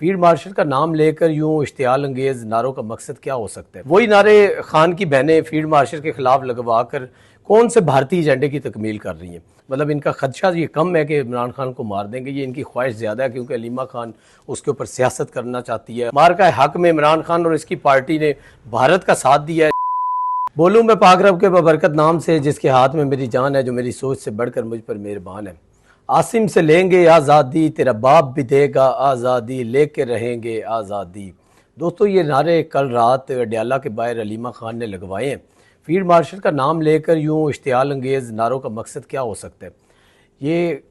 Field marshal का नाम लेकर यूं इश्तियाल अंगेज नारों का मकसद क्या हो सकता है? वही नारे खान की बहनें फील्ड मार्शल के खिलाफ लगवा कर कौन से भारतीय एजेंडे की तकमील कर रही हैं? मतलब इनका खदशा ये कम है कि इमरान खान को मार देंगे, ये इनकी ख्वाहिश ज़्यादा है क्योंकि अलीमा खान उसके ऊपर सियासत करना चाहती है। मार का हक में इमरान खान और इसकी पार्टी ने भारत का साथ दिया है। बोलूँ मैं पाक रब के बबरकत नाम से जिसके हाथ में मेरी जान है, जो मेरी सोच से बढ़कर मुझ पर मेहरबान है। आसिम से लेंगे आज़ादी, तेरा बाप भी देगा आज़ादी, लेके रहेंगे आज़ादी। दोस्तों, ये नारे कल रात अडयाला के बाहर अलीमा खान ने लगवाए हैं। फील्ड मार्शल का नाम लेकर यूं इश्तियाल अंगेज नारों का मकसद क्या हो सकता है? ये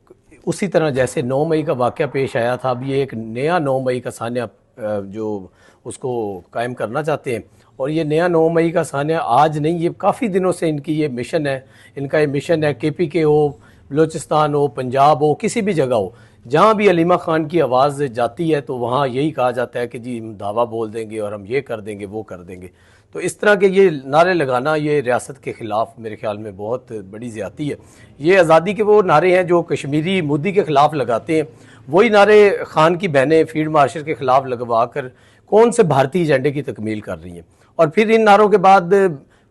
उसी तरह जैसे 9 मई का वाक़या पेश आया था, अब ये एक नया 9 मई का सान्या जो उसको कायम करना चाहते हैं। और ये नया 9 मई का सान्या आज नहीं, ये काफ़ी दिनों से इनकी ये मिशन है। इनका ये मिशन है, KPK हो, बलूचिस्तान हो, पंजाब हो, किसी भी जगह हो, जहाँ भी अलीमा खान की आवाज़ जाती है तो वहाँ यही कहा जाता है कि जी हम दावा बोल देंगे और हम ये कर देंगे, वो कर देंगे। तो इस तरह के ये नारे लगाना ये रियासत के ख़िलाफ़ मेरे ख्याल में बहुत बड़ी ज़्यादती है। ये आज़ादी के वो नारे हैं जो कश्मीरी मोदी के ख़िलाफ़ लगाते हैं। वही नारे खान की बहनें फील्ड मार्शल के ख़िलाफ़ लगवा कर कौन से भारतीय एजेंडे की तकमील कर रही हैं। और फिर इन नारों के बाद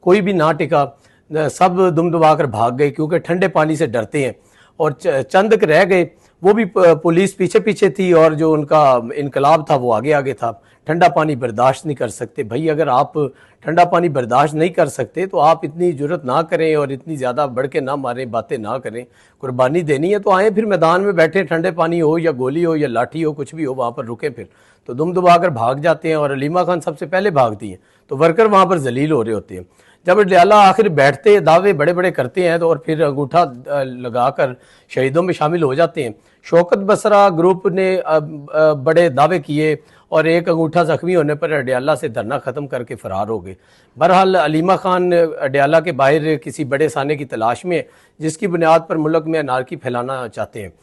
कोई भी ना टिका, सब दुम दबा कर भाग गए क्योंकि ठंडे पानी से डरते हैं। और चंद रह गए, वो भी पुलिस पीछे पीछे थी और जो उनका इनकलाब था वो आगे आगे था। ठंडा पानी बर्दाश्त नहीं कर सकते। भाई, अगर आप ठंडा पानी बर्दाश्त नहीं कर सकते तो आप इतनी जुर्रत ना करें और इतनी ज़्यादा बढ़ के ना मारें, बातें ना करें। कुर्बानी देनी है तो आए, फिर मैदान में बैठे, ठंडे पानी हो या गोली हो या लाठी हो, कुछ भी हो, वहाँ पर रुकें। फिर तो दुम दबा कर भाग जाते हैं और अलीमा खान सबसे पहले भागती हैं, तो वर्कर वहाँ पर जलील हो रहे होते हैं। जब अडयाला आखिर बैठते, दावे बड़े बड़े करते हैं तो और फिर अंगूठा लगाकर शहीदों में शामिल हो जाते हैं। शौकत बसरा ग्रुप ने बड़े दावे किए और एक अंगूठा जख्मी होने पर अडयाला से धरना ख़त्म करके फ़रार हो गए। बहरहाल अलीमा खान अडयाला के बाहर किसी बड़े साने की तलाश में, जिसकी बुनियाद पर मुल्क में अनारकी फैलाना चाहते हैं।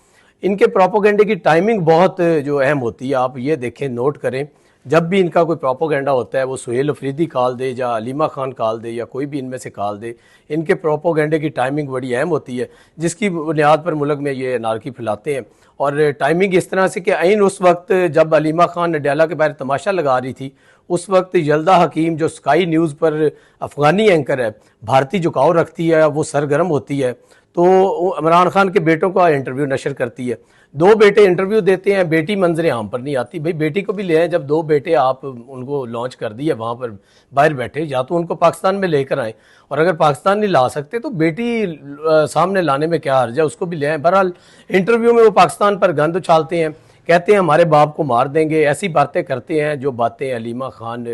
इनके प्रोपोगंडे की टाइमिंग बहुत जो अहम होती है। आप ये देखें, नोट करें, जब भी इनका कोई प्रोपोगंडा होता है वो सुहेल अफरीदी कॉल दे या अलीमा खान कॉल दे या कोई भी इनमें से कॉल दे, इनके प्रोपोगंडे की टाइमिंग बड़ी अहम होती है, जिसकी बुनियाद पर मुल्क में ये अनारकी फैलाते हैं। और टाइमिंग इस तरह से कि ऐन उस वक्त जब अलीमा खान अडयाला के बाहर तमाशा लगा रही थी, उस वक्त यल्दा हकीम जो स्काई न्यूज़ पर अफ़गानी एंकर है, भारतीय झुकाव रखती है, वो सरगर्म होती है, तो इमरान खान के बेटों का इंटरव्यू नशर करती है। 2 बेटे इंटरव्यू देते हैं, बेटी मंजरे आम पर नहीं आती। भाई, बेटी को भी ले आए, जब 2 बेटे आप उनको लॉन्च कर दिए वहाँ पर बाहर बैठे, या तो उनको पाकिस्तान में लेकर आए, और अगर पाकिस्तान नहीं ला सकते तो बेटी सामने लाने में क्या हर्ज है, उसको भी ले आए। बहरहाल इंटरव्यू में वो पाकिस्तान पर गंद उछालते हैं, कहते हैं हमारे बाप को मार देंगे, ऐसी बातें करते हैं जो बातें अलीमा खान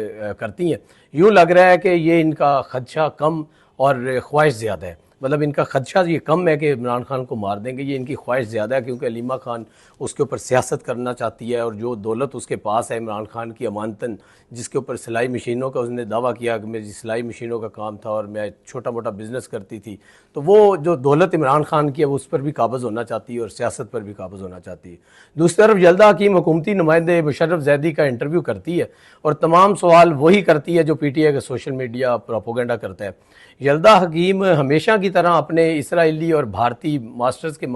करती हैं। यूँ लग रहा है कि ये इनका खदशा कम और ख्वाहिश ज़्यादा है। मतलब इनका खदशा ये कम है कि इमरान खान को मार देंगे, ये इनकी ख्वाहिश ज़्यादा है क्योंकि अलीमा खान उसके ऊपर सियासत करना चाहती है। और जो दौलत उसके पास है इमरान खान की अमानतन, जिसके ऊपर सिलाई मशीनों का उसने दावा किया कि मेरी सिलाई मशीनों का काम था और मैं छोटा मोटा बिजनेस करती थी, तो वो जो दौलत इमरान खान की है उस पर भी काबज़ होना चाहती है और सियासत पर भी काबज़ होना चाहती है। दूसरी तरफ यल्दा हकीम हुकूमती नुमाइंदे मुशर्रफ जैदी का इंटरव्यू करती है और तमाम सवाल वही करती है जो PTI का सोशल मीडिया प्रोपोगंडा करता है। यल्दा हकीम हमेशा की तरह अपने इसराइली और भारतीय मास्टर्स के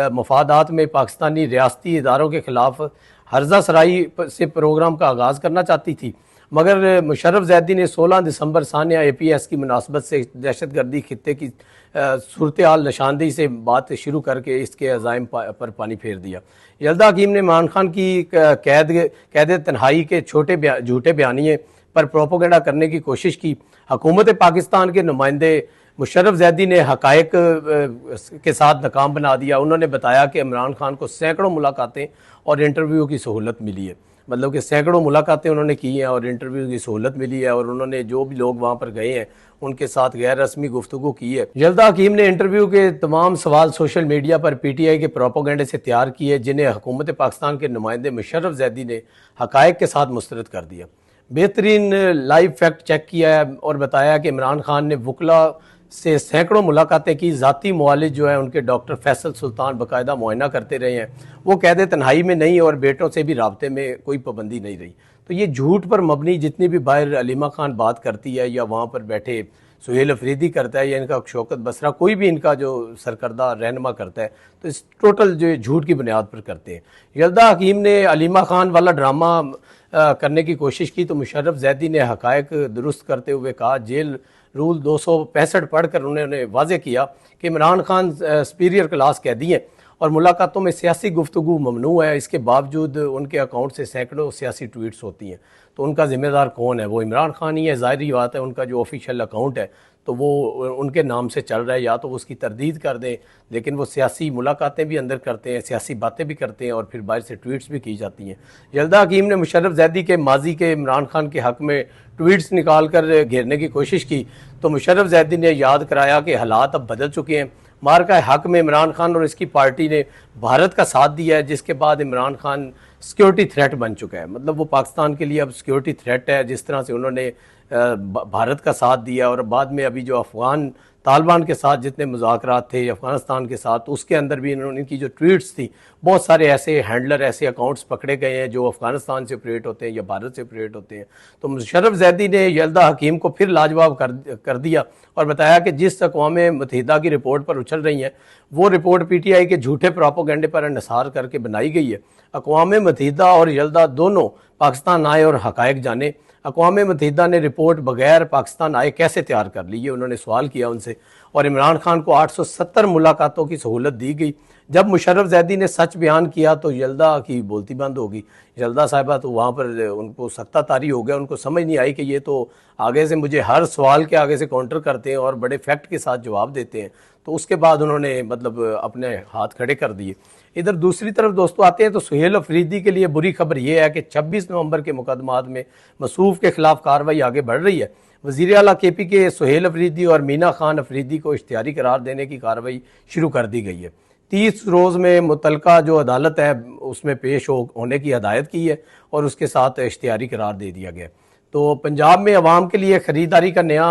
मफादात में पाकिस्तानी रियासती इदारों के ख़िलाफ़ हर्जा सराई से प्रोग्राम का आगाज़ करना चाहती थी, मगर मुशर्रफ जैदी ने 16 दिसंबर सानिया APS की मुनासबत से दहशतगर्दी खित्ते की सूरत हाल निशानदेही से बात शुरू करके इसके अज़ाइम पर पानी फेर दिया। यल्दा हकीम ने इमरान खान की कैद तन्हाई के झूठे बयानिए पर प्रोपोगंडा करने की कोशिश की। हुकूमत पाकिस्तान के नुमाइंदे मुशर्रफ जैदी ने हकायक के साथ नाकाम बना दिया। उन्होंने बताया कि इमरान खान को सैकड़ों मुलाकातें और इंटरव्यू की सहूलत मिली है। मतलब कि सैकड़ों मुलाकातें उन्होंने की हैं और इंटरव्यू की सहूलत मिली है, और उन्होंने जो भी लोग वहाँ पर गए हैं उनके साथ गैर रस्मी गुफ्तगू की है। यल्दा हकीम ने इंटरव्यू के तमाम सवाल सोशल मीडिया पर PTI के प्रोपोगंडे से तैयार किए, जिन्हें हुकूमत पाकिस्तान के नुमाइंदे मुशर्रफ जैदी ने हकायक के साथ मुस्तरद कर दिया। बेहतरीन लाइव फैक्ट चेक किया है और बताया कि इमरान खान ने वकला से सैकड़ों मुलाकातें की। ज़ाती मुआलिज जो है उनके डॉक्टर फैसल सुल्तान बाकायदा मुआयना करते रहे हैं। वो कैद तन्हाई में नहीं और बेटों से भी राब्ते में कोई पाबंदी नहीं रही। तो ये झूठ पर मबनी जितनी भी बाहर अलीमा खान बात करती है या वहाँ पर बैठे सुहेल अफरीदी करता है या इनका शौकत बसरा, कोई भी इनका जो सरकर्दा रहनुमा करता है, तो इस टोटल जो झूठ की बुनियाद पर करते हैं। यल्दा हकीम ने अलीमा खान वाला ड्रामा करने की कोशिश की तो मुशर्रफ जैदी ने हकायक दुरुस्त करते हुए कहा, जेल रूल 265 पढ़कर उन्होंने वाजे किया कि इमरान खान सुपीरियर क्लास कैदी हैं और मुलाकातों में सियासी गुफ्तगू ममनू है। इसके बावजूद उनके अकाउंट से सैकड़ों सियासी ट्वीट्स होती हैं, तो उनका ज़िम्मेदार कौन है? वो इमरान खान ही है। ज़ाहिरी बात है, उनका जो ऑफिशियल अकाउंट है तो वो उनके नाम से चल रहा है, या तो उसकी तरदीद कर दें, लेकिन वो सियासी मुलाकातें भी अंदर करते हैं, सियासी बातें भी करते हैं और फिर बाहर से ट्वीट्स भी की जाती हैं। यल्दा हकीम ने मुशर्रफ जैदी के माजी के इमरान खान के हक़ में ट्वीट्स निकाल कर घेरने की कोशिश की तो मुशर्रफ जैदी ने याद कराया कि हालात अब बदल चुके हैं। मार्का हक़ में इमरान खान और इसकी पार्टी ने भारत का साथ दिया है, जिसके बाद इमरान खान सिक्योरिटी थ्रेट बन चुका है। मतलब वो पाकिस्तान के लिए अब सिक्योरिटी थ्रेट है। जिस तरह से उन्होंने भारत का साथ दिया और बाद में अभी जो अफ़गान तालिबान के साथ जितने मुज़ाकरात थे अफ़गानिस्तान के साथ, उसके अंदर भी इनकी जो ट्वीट्स थी, बहुत सारे ऐसे हैंडलर, ऐसे अकाउंट्स पकड़े गए हैं जो अफ़गानिस्तान से ऑपरेट होते हैं या भारत से ऑपरेट होते हैं। तो मुशर्रफ जैदी ने यल्दा हकीम को फिर लाजवाब कर दिया और बताया कि जिस अक़वाम मुत्तहिदा की रिपोर्ट पर उछल रही हैं, वो रिपोर्ट PTI के झूठे प्रोपेगेंडे पर इन्हिसार करके बनाई गई है। अक़वाम मुत्तहिदा और यल्दा दोनों पाकिस्तान आए और हक़ाइक़ जाने। अक़वाम मुत्तहिदा ने रिपोर्ट बगैर पाकिस्तान आए कैसे तैयार कर ली, ये उन्होंने सवाल किया उनसे। और इमरान खान को 870 मुलाकातों की सहूलत दी गई। जब मुशर्रफ जैदी ने सच बयान किया तो यल्दा की बोलती बंद हो गई। यल्दा साहिबा तो वहाँ पर उनको सख्ता तारी हो गया, उनको समझ नहीं आई कि ये तो आगे से मुझे हर सवाल के आगे से काउंटर करते हैं और बड़े फैक्ट के साथ जवाब देते हैं। तो उसके बाद उन्होंने मतलब अपने हाथ खड़े कर दिए। इधर दूसरी तरफ दोस्तों आते हैं तो सुहेल अफरीदी के लिए बुरी खबर यह है कि 26 नवंबर के मुकदमात में मसूफ के खिलाफ कार्रवाई आगे बढ़ रही है। वज़ीर आला KP के सुहेल अफरीदी और मीना खान अफरीदी को इश्तिहारी करार देने की कार्रवाई शुरू कर दी गई है। 30 रोज़ में मुतलका जो अदालत है उसमें पेश होने की हदायत की है और उसके साथ इश्तिहारी करार दे दिया गया। तो पंजाब में अवाम के लिए ख़रीदारी का नया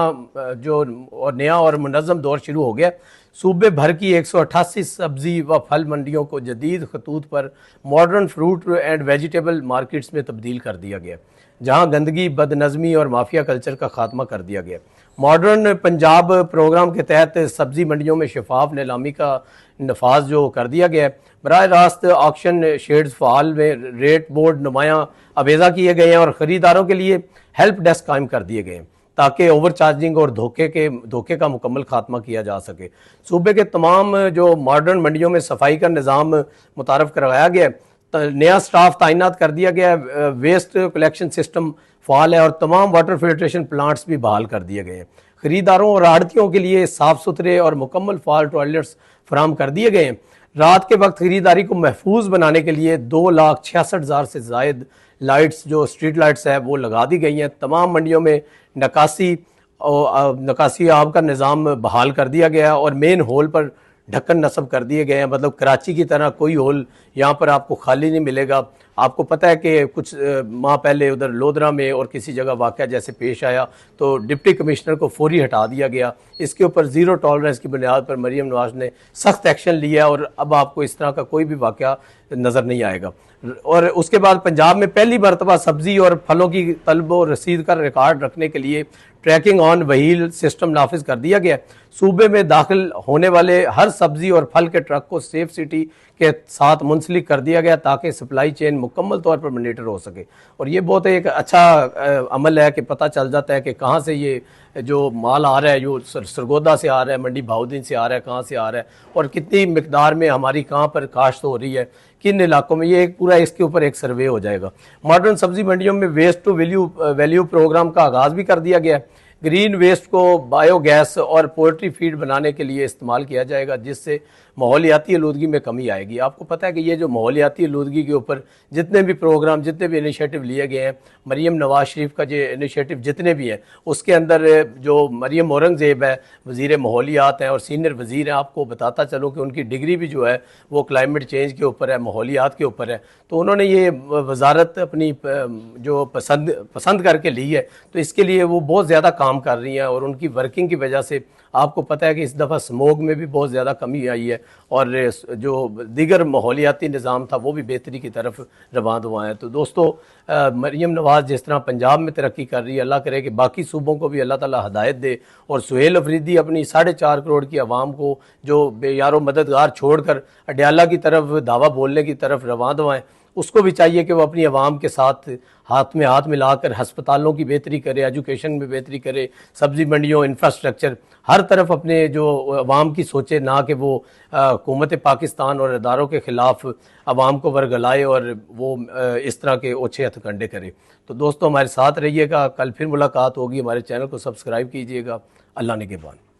और मुनज़्ज़म दौर शुरू हो गया। सूबे भर की 188 सब्ज़ी व फल मंडियों को जदीद खतूत पर modern fruit and vegetable markets में तब्दील कर दिया गया, जहां गंदगी, बदनज़मी और माफिया कल्चर का खात्मा कर दिया गया। मॉडर्न पंजाब प्रोग्राम के तहत सब्ज़ी मंडियों में शफाफ नीलामी का नफाज जो कर दिया गया है। बराह रास्त ऑक्शन शेड्स फ़ाल में रेट बोर्ड नुमायाँ अवेज़ा किए गए हैं और ख़रीदारों के लिए हेल्प डेस्क कायम कर दिए गए हैं ताकि ओवर चार्जिंग और धोखे का मुकम्मल खात्मा किया जा सके। सूबे के तमाम जो मॉडर्न मंडियों में सफाई का निज़ाम मुतारफ़ करवाया गया है। नया स्टाफ तैनात कर दिया गया है। वेस्ट कलेक्शन सिस्टम फ़ाल है और तमाम वाटर फिल्ट्रेशन प्लांट्स भी बहाल कर दिए गए हैं। ख़रीदारों और आढ़तियों के लिए साफ़ सुथरे और मुकम्मल फ़ाल टॉयलेट्स फराम कर दिए गए हैं। रात के वक्त ख़रीदारी को महफूज बनाने के लिए 2,66,000 से ज़ायद लाइट्स जो स्ट्रीट लाइट्स है वो लगा दी गई हैं। तमाम मंडियों में नकासी आब का निज़ाम बहाल कर दिया गया और मेन होल पर ढक्कन नस्ब कर दिए गए हैं। मतलब कराची की तरह कोई होल यहाँ पर आपको खाली नहीं मिलेगा। आपको पता है कि कुछ माह पहले उधर लोधरा में और किसी जगह वाक़या जैसे पेश आया तो डिप्टी कमिश्नर को फौरी हटा दिया गया। इसके ऊपर ज़ीरो टॉलरेंस की बुनियाद पर मरीम नवाज़ ने सख्त एक्शन लिया और अब आपको इस तरह का कोई भी वाक़या नज़र नहीं आएगा। और उसके बाद पंजाब में पहली मरतबा सब्ज़ी और फलों की तलब और रसीद का रिकॉर्ड रखने के लिए ट्रैकिंग ऑन व्हील सिस्टम नाफिज कर दिया गया। सूबे में दाखिल होने वाले हर सब्ज़ी और फल के ट्रक को सेफ सिटी के साथ मुंसलिक कर दिया गया ताकि सप्लाई चेन मुकम्मल तौर पर मॉनिटर हो सके। और ये बहुत एक अच्छा अमल है कि पता चल जाता है कि कहाँ से ये जो माल आ रहा है, जो सरगोदा से आ रहा है, मंडी बहाउद्दीन से आ रहा है, कहाँ से आ रहा है और कितनी मिकदार में हमारी कहाँ पर काश्त हो रही है, किन इलाकों में, ये एक पूरा इसके ऊपर एक सर्वे हो जाएगा। मॉडर्न सब्जी मंडियों में वेस्ट टू वैल्यू प्रोग्राम का आगाज़ भी कर दिया गया है। ग्रीन वेस्ट को बायोगैस और पोल्ट्री फीड बनाने के लिए इस्तेमाल किया जाएगा, जिससे माहौलियाती आलूदगी में कमी आएगी। आपको पता है कि ये जो माहौलियाती आलूदगी के ऊपर जितने भी प्रोग्राम, जितने भी इनिशिएटिव लिए गए हैं, मरीम नवाज शरीफ का जो इनिशिएटिव जितने भी हैं, उसके अंदर जो मरीम औरंगज़ेब है, वज़ीर माहौलियात हैं और सीनियर वज़ीर हैं, आपको बताता चलो कि उनकी डिग्री भी जो है वो क्लाइमेट चेंज के ऊपर है, माहौलियात के ऊपर है। तो उन्होंने ये वजारत अपनी जो पसंद करके ली है, तो इसके लिए वो बहुत ज़्यादा काम कर रही हैं और उनकी वर्किंग की वजह से आपको पता है कि इस दफ़ा स्मोग में भी बहुत ज़्यादा कमी आई है और जो दीगर माहौलियाती निज़ाम था वो भी बेहतरी की तरफ रवान हुआ है। तो दोस्तों, मरीम नवाज़ जिस तरह पंजाब में तरक्की कर रही है, अल्लाह करे कि बाकी सूबों को भी अल्लाह ताला हदायत दे और सुहेल अफरीदी अपनी 4.5 करोड़ की आवाम को जो बेयारो मददगार छोड़कर अडयाला की तरफ दावा बोलने की तरफ रवान हुआएँ, उसको भी चाहिए कि वो अपनी आवाम के साथ हाथ में हाथ मिलाकर अस्पतालों की बेहतरी करे, एजुकेशन में बेहतरी करे, सब्ज़ी मंडियों, इंफ्रास्ट्रक्चर, हर तरफ अपने जो अवाम की सोचे, ना कि वो हुकूमत पाकिस्तान और इदारों के ख़िलाफ़ अवाम को वर्गलाए और वो इस तरह के ओछे हथकंडे करे। तो दोस्तों, हमारे साथ रहिएगा, कल फिर मुलाकात होगी। हमारे चैनल को सब्सक्राइब कीजिएगा। अल्लाह निगहबान।